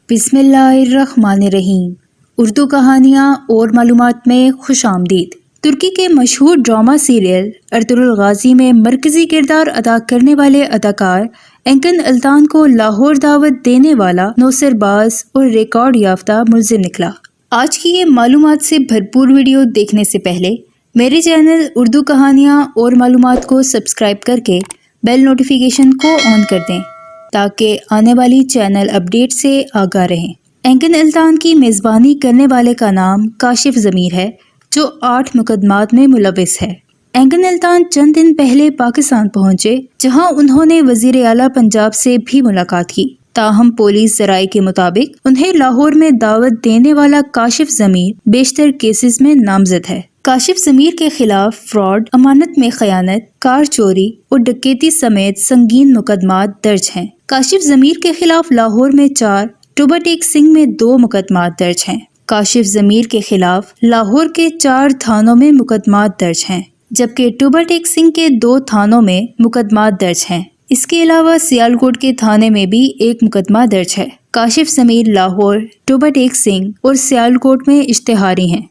बिस्मिल्लाहिर्रहमानिर्रहीम। उर्दू कहानियाँ और मालूमात में खुश आमदीद। तुर्की के मशहूर ड्रामा सीरियल अर्तुगरुल गाज़ी में मरकज़ी किरदार अदा करने वाले अदाकार एंकन अल्तान को लाहौर दावत देने वाला नौसरबाज और रिकॉर्ड याफ्ता मुलजिम निकला। आज की ये मालूमात से भरपूर वीडियो देखने से पहले मेरे चैनल उर्दू कहानियाँ और मालूमात को सब्सक्राइब करके बेल नोटिफिकेशन को ऑन कर दें ताकि आने वाली चैनल अपडेट से आगाह रहें। एंकन अल्तान की मेज़बानी करने वाले का नाम काशिफ ज़मीर है, जो 8 मुकदमात में मुलविस है। एंकन अल्तान चंद दिन पहले पाकिस्तान पहुंचे, जहां उन्होंने वज़ीर आला पंजाब से भी मुलाकात की। ताहम पुलिस ज़राए के मुताबिक उन्हें लाहौर में दावत देने वाला काशिफ ज़मीर बेशतर केसेस में नामजद है। काशिफ ज़मीर के खिलाफ फ्रॉड, अमानत में खयानत, कार चोरी और डकैती समेत संगीन मुकदमात दर्ज हैं। काशिफ ज़मीर के खिलाफ लाहौर में 4, टुबटेक सिंह में 2 मुकदमात दर्ज हैं। काशिफ ज़मीर के खिलाफ लाहौर के 4 थानों में मुकदमात दर्ज हैं, जबकि टुबटेक सिंह के 2 थानों में मुकदमात दर्ज हैं। इसके अलावा सियालकोट के थाने में भी 1 मुकदमा दर्ज है। काशिफ ज़मीर लाहौर, टुबटेक सिंह और सियालकोट में इश्तिहारी हैं।